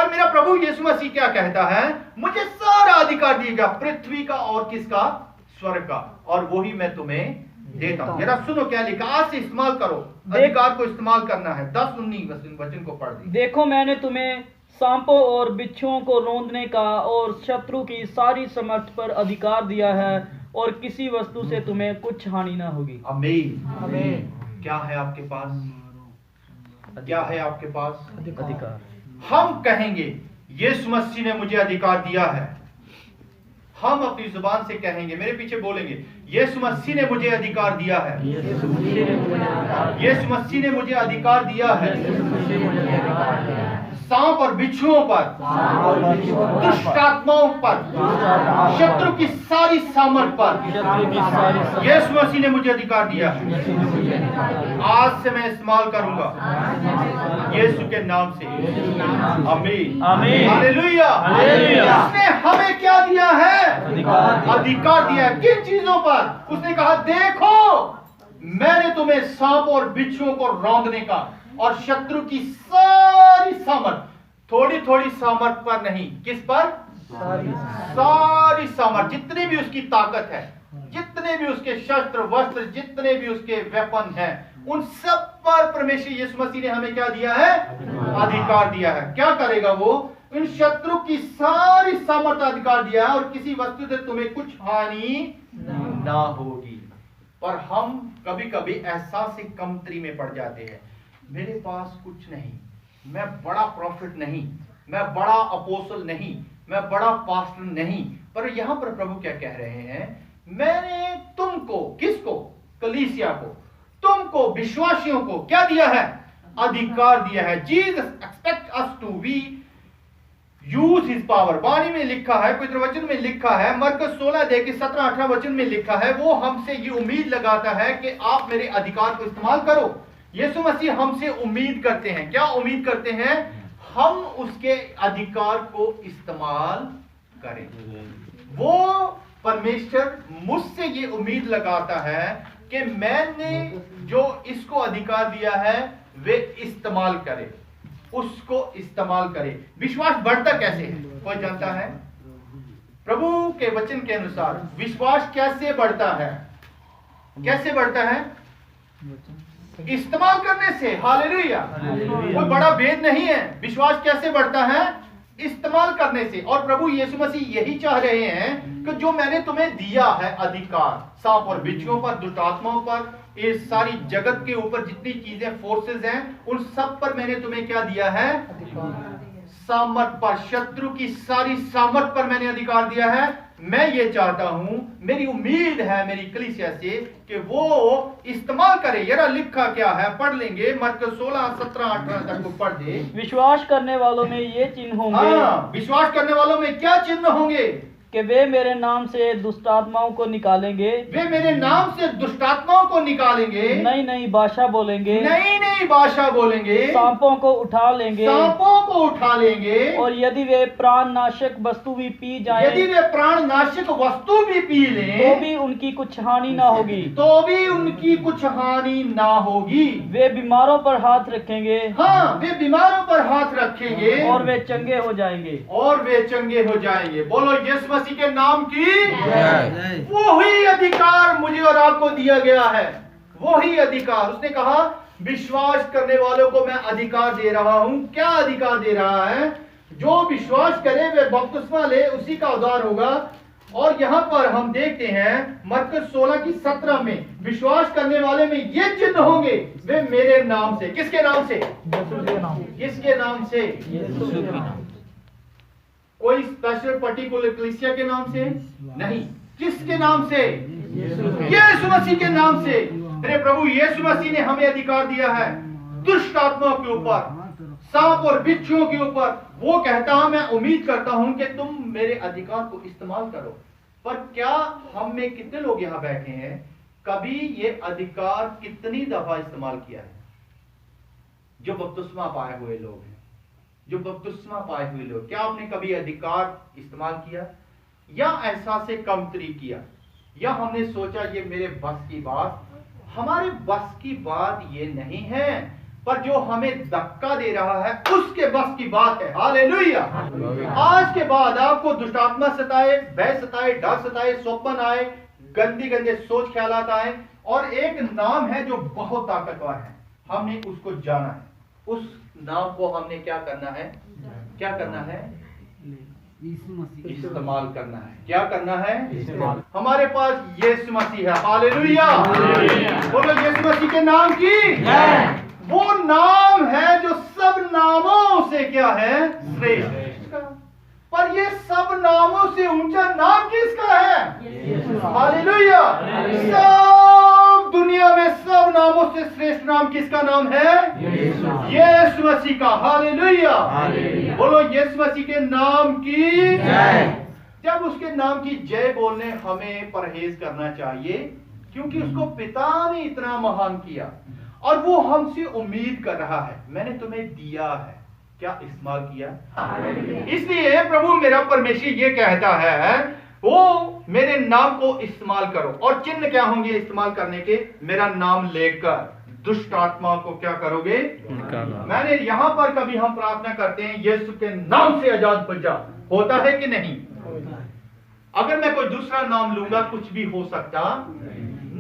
और मेरा प्रभु यीशु मसीह क्या कहता है, मुझे सारा अधिकार दिएगा, पृथ्वी का और किसका, स्वर्ग का, और वही मैं तुम्हें देता हूं। जरा सुनो क्या लिखा, आज से इस्तेमाल करो, अधिकार को इस्तेमाल करना है। 10-19 वचन को पढ़ दी। देखो मैंने तुम्हें सांपों और बिच्छुओं को रौंदने का और शत्रु की सारी समर्थ पर अधिकार दिया है, और किसी वस्तु से तुम्हें कुछ हानि ना होगी। आमीन। आमीन। क्या है आपके पास, क्या है आपके पास अधिकार। हम कहेंगे यीशु मसीह ने मुझे अधिकार दिया है। हम अपनी जुबान से कहेंगे, मेरे पीछे बोलेंगे, यीशु मसीह ने मुझे अधिकार दिया है, यीशु मसीह ने मुझे अधिकार दिया है सांप और बिच्छुओं पर, दुष्ट आत्माओं पर, शत्रु की सारी सामर्थ पर यीशु मसीह ने मुझे अधिकार दिया है। आज से मैं इस्तेमाल करूंगा यीशु के नाम से। आमीन, आमीन, हालेलुया। उसने हमें क्या दिया है, अधिकार दिया है। किन चीजों पर? उसने कहा देखो मैंने तुम्हें सांप और बिच्छुओं को रौंदने का और शत्रु की सारी सामर्थ, थोड़ी थोड़ी सामर्थ पर नहीं, किस पर, सारी सामर्थ, जितनी भी उसकी ताकत है, जितने भी उसके शस्त्र वस्त्र, जितने भी उसके वेपन हैं, उन सब पर परमेश्वर यीशु मसीह ने हमें क्या दिया है, अधिकार दिया है। क्या करेगा वो, इन शत्रु की सारी सामर्थ अधिकार दिया है, और किसी वस्तु से तुम्हें कुछ हानि ना होगी। पर हम कभी कभी एहसास से कमतरी में पड़ जाते हैं, मेरे पास कुछ नहीं, मैं बड़ा प्रॉफिट नहीं, मैं बड़ा अपोस्टल नहीं, मैं बड़ा पास्टर नहीं। पर यहां पर प्रभु क्या कह रहे हैं, मैंने तुमको, किसको, कलीसिया को, तुमको विश्वासियों को क्या दिया है, अधिकार दिया है। Jesus expect us to be use his power. वाणी में लिखा है, पवित्र वचन में लिखा है, मरकुस 16:17-18 वचन में लिखा है, वो हमसे ये उम्मीद लगाता है कि आप मेरे अधिकार को इस्तेमाल करो। यीशु मसीह हमसे उम्मीद करते हैं, क्या उम्मीद करते हैं, हम उसके अधिकार को इस्तेमाल करें। वो परमेश्वर मुझसे ये उम्मीद लगाता है कि मैंने जो इसको अधिकार दिया है वे इस्तेमाल करे, उसको इस्तेमाल करे। विश्वास बढ़ता कैसे है, कोई जानता है? प्रभु के वचन के अनुसार विश्वास कैसे बढ़ता है, कैसे बढ़ता है? इस्तेमाल करने से। हालेलुया। कोई बड़ा भेद नहीं है। विश्वास कैसे बढ़ता है, इस्तेमाल करने से। और प्रभु यीशु मसीह यही चाह रहे हैं कि जो मैंने तुम्हें दिया है अधिकार, सांप और बिच्छुओं पर, दुष्ट आत्माओं पर, इस सारी जगत के ऊपर जितनी चीजें, फोर्सेस हैं, उन सब पर मैंने तुम्हें क्या दिया है, सामर्थ पर, शत्रु की सारी सामर्थ पर मैंने अधिकार दिया है। मैं ये चाहता हूं, मेरी उम्मीद है मेरी कलीसिया से कि वो इस्तेमाल करे। यार लिखा क्या है, पढ़ लेंगे, मरकुस 16:17-18 तक को पढ़ दे। विश्वास करने वालों में ये चिन्ह होंगे। हाँ, विश्वास करने वालों में क्या चिन्ह होंगे, कि वे मेरे नाम से दुष्टात्माओं को निकालेंगे, वे मेरे नाम से दुष्टात्माओं को निकालेंगे, नई नई भाषा बोलेंगे, नई नई भाषा बोलेंगे, सांपों को उठा लेंगे, सांपों को उठा लेंगे, और यदि वे प्राण नाशक वस्तु भी पी जाएं, यदि वे प्राण नाशक वस्तु भी पी लें, तो भी उनकी कुछ हानि ना होगी, तो भी उनकी कुछ हानि ना होगी। वे बीमारों पर हाथ रखेंगे, हाँ, वे बीमारों पर हाथ रखेंगे, और वे चंगे हो जाएंगे, और वे चंगे हो जाएंगे। बोलो यीशु मसीह के नाम की वही अधिकार मुझे और आपको दिया गया है, वही अधिकार। उसने कहा विश्वास करने वालों को मैं अधिकार दे रहा हूं। क्या अधिकार दे रहा है? जो विश्वास करे वे बपतिस्मा ले, उसी का उद्धार होगा। और यहां पर हम देखते हैं मरकुस 16:17 में, विश्वास करने वाले में ये चिन्ह होंगे, वे मेरे नाम से, किसके नाम से, किसके नाम से, कोई स्पेशल पर्टिकुलर कलीसिया के नाम से नहीं, किसके नाम से, यीशु मसीह के नाम से। मेरे प्रभु यीशु मसीह ने हमें अधिकार दिया है दुष्ट आत्माओं के ऊपर, सांप और बिच्छुओं के ऊपर। वो कहता हूं, मैं उम्मीद करता हूं कि तुम मेरे अधिकार को इस्तेमाल करो। पर क्या हम में कितने लोग यहां बैठे हैं, कभी ये अधिकार कितनी दफा इस्तेमाल किया है? जो बपतिस्मा पाए हुए लोग हैं, जो बपतिस्मा पाए हुए लोग, क्या आपने कभी अधिकार इस्तेमाल किया, या ऐसा से कमतरी किया, या हमने सोचा ये मेरे बस की बात? हमारे बस की बात ये नहीं है। पर जो हमें धक्का दे रहा है उसके बस की बात है। हालेलुया। आज के बाद आपको दुष्टात्मा सताए, भय सताए, डर सताए, स्वप्न आए, गंदी गंदे सोच ख्यालात आए, और एक नाम है जो बहुत ताकतवर है, हमने उसको जाना है। उस नाम को हमने क्या करना है? क्या करना है? इस्तेमाल करना है। क्या करना है? हमारे पास यीशु मसीह है। हालेलुया। बोलो यीशु मसीह के नाम की। वो नाम है जो सब नामों से क्या है? श्रेष्ठ। पर ये सब नामों से ऊंचा नाम किसका है? हालेलुया। सब दुनिया में सब नामों से श्रेष्ठ नाम किसका नाम है? यीशु मसीह का। हालेलुया। बोलो यीशु मसीह के नाम की जय। जब उसके नाम की जय बोलने हमें परहेज करना चाहिए, क्योंकि उसको पिता ने इतना महान किया और वो हमसे उम्मीद कर रहा है, मैंने तुम्हें दिया है, क्या इस्तेमाल किया? इसलिए प्रभु मेरा परमेश्वर ये कहता है, वो मेरे नाम को इस्तेमाल करो। और चिन्ह क्या होंगे इस्तेमाल करने के? मेरा नाम लेकर दुष्ट आत्मा को क्या करोगे? मैंने यहां पर कभी हम प्रार्थना करते हैं यीशु के नाम से आजाद हो जा, होता है कि नहीं? अगर मैं कोई दूसरा नाम लूंगा कुछ भी हो सकता,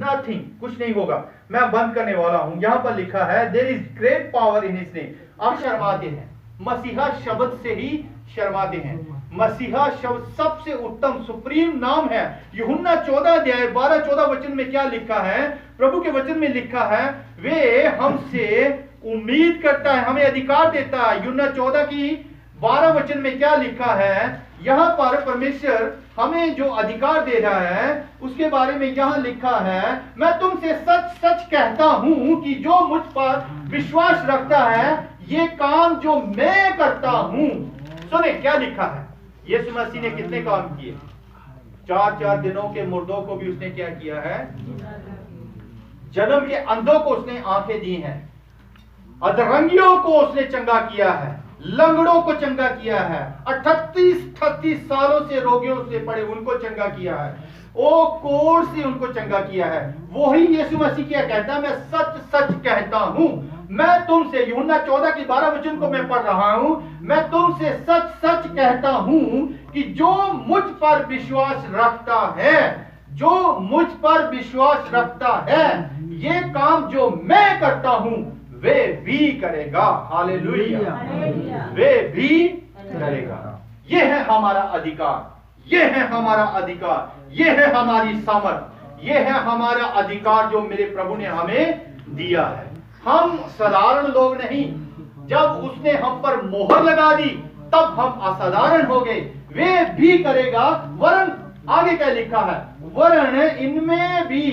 नथिंग, कुछ नहीं होगा। मैं बंद करने वाला हूं। यहां पर लिखा है there is great power in his name. आप शर्माते हैं, मसीहा शब्द से ही शर्माते हैं। मसीहा शब्द सबसे उत्तम सुप्रीम नाम है। यूहन्ना 14 अध्याय 12-14 वचन में क्या लिखा है? प्रभु के वचन में लिखा है, वे हमसे उम्मीद करता है, हमें अधिकार देता है। यूहन्ना 14 की 12 वचन में क्या लिखा है? यहां पर परमेश्वर हमें जो अधिकार दे रहा है उसके बारे में यहां लिखा है, मैं तुमसे सच सच कहता हूं कि जो मुझ पर विश्वास रखता है ये काम जो मैं करता हूं। सुने क्या लिखा है? यीशु मसीह ने कितने काम किए? 4 दिनों के मुर्दों को भी उसने क्या किया है? जन्म के अंधों को उसने आंखें दी हैं, अधरंगियों को उसने चंगा किया है, लंगड़ों को चंगा किया है, 38 सालों से रोगियों से पड़े उनको चंगा किया है, ओ कोढ़ से उनको चंगा किया है। वही यीशु मसीह क्या कहता है? मैं सच सच कहता हूं, मैं तुमसे, यूहन्ना 14 की 12 वचन को मैं पढ़ रहा हूं, मैं तुमसे सच सच कहता हूं कि जो मुझ पर विश्वास रखता है, जो मुझ पर विश्वास रखता है, ये काम जो मैं करता हूं वे भी करेगा। हालेलुया। वे भी करेगा। ये है हमारा अधिकार, ये है हमारा अधिकार, ये है हमारी सामर्थ, ये है हमारा अधिकार जो मेरे प्रभु ने हमें दिया है। हम साधारण लोग नहीं, जब उसने हम पर मोहर लगा दी तब हम असाधारण हो गए। वे भी करेगा, वरन आगे क्या लिखा है? वरन इनमें भी,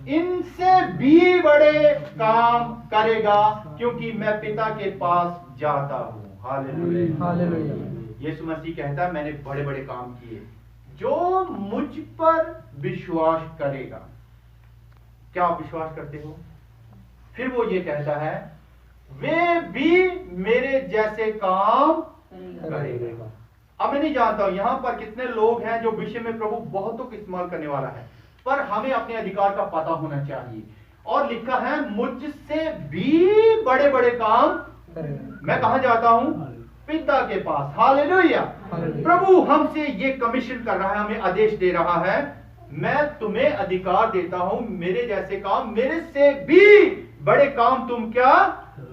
इनसे भी बड़े काम करेगा, क्योंकि मैं पिता के पास जाता हूं। हालेलुया। यीशु मसीह कहता है मैंने बड़े बड़े काम किए, जो मुझ पर विश्वास करेगा। क्या आप विश्वास करते हो? फिर वो ये कहता है वे भी मेरे जैसे काम करेगा। अब मैं नहीं जानता हूं यहां पर कितने लोग हैं जो विषय में प्रभु बहुतों को इस्तेमाल करने वाला है, पर हमें अपने अधिकार का पता होना चाहिए। और लिखा है मुझसे भी बड़े बड़े काम। मैं कहां जाता हूं? पिता के पास। हालेलुया। प्रभु हमसे ये कमीशन कर रहा है, हमें आदेश दे रहा है, मैं तुम्हें अधिकार देता हूं, मेरे जैसे काम, मेरे से भी बड़े काम तुम क्या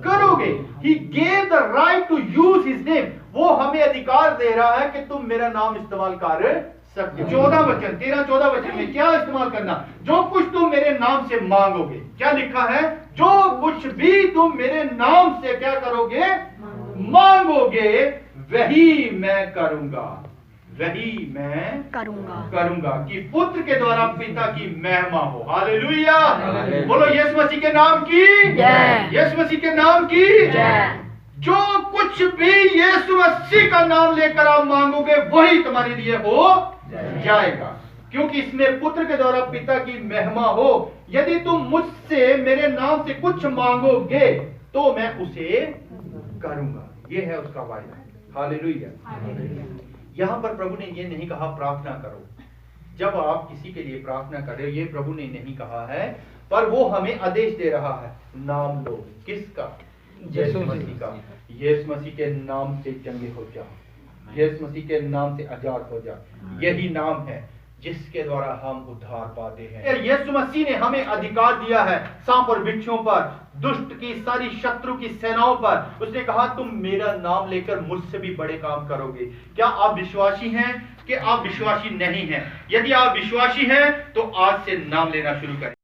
करोगे। He gave the right to use his name। वो हमें अधिकार दे रहा है कि तुम मेरा नाम इस्तेमाल कर सकते। 13-14 वचन में क्या इस्तेमाल करना? जो कुछ तुम मेरे नाम से मांगोगे। क्या लिखा है? जो कुछ भी तुम मेरे नाम से क्या करोगे, मांगोगे, वही मैं करूंगा, वही मैं करूंगा कि पुत्र के द्वारा पिता की महिमा हो। हालेलुया। बोलो यीशु मसीह के नाम की जय। यीशु मसीह के नाम की जय। जो कुछ भी यीशु मसीह का नाम लेकर आप मांगोगे वही तुम्हारे लिए हो जाएगा, क्योंकि इसमें पुत्र के द्वारा पिता की महिमा हो। यदि तुम मुझसे मेरे नाम से कुछ मांगोगे तो मैं उसे करूंगा। ये है उसका वायदा। हालेलुया। यहां पर प्रभु ने ये नहीं कहा प्रार्थना करो। जब आप किसी के लिए प्रार्थना कर रहे हो, ये प्रभु ने नहीं कहा है, पर वो हमें आदेश दे रहा है, नाम लो। किसका? यीशु मसीह का। यीशु मसीह के नाम से चंगे हो जाओ, यीशु मसीह के नाम से आजाद हो जाओ। यही नाम है जिसके द्वारा हम उद्धार पाते हैं। यीशु मसीह ने हमें अधिकार दिया है सांप और बिच्छुओं पर, दुष्ट की सारी शत्रु की सेनाओं पर। उसने कहा तुम मेरा नाम लेकर मुझसे भी बड़े काम करोगे। क्या आप विश्वासी हैं कि आप विश्वासी नहीं हैं? यदि आप विश्वासी हैं तो आज से नाम लेना शुरू करें।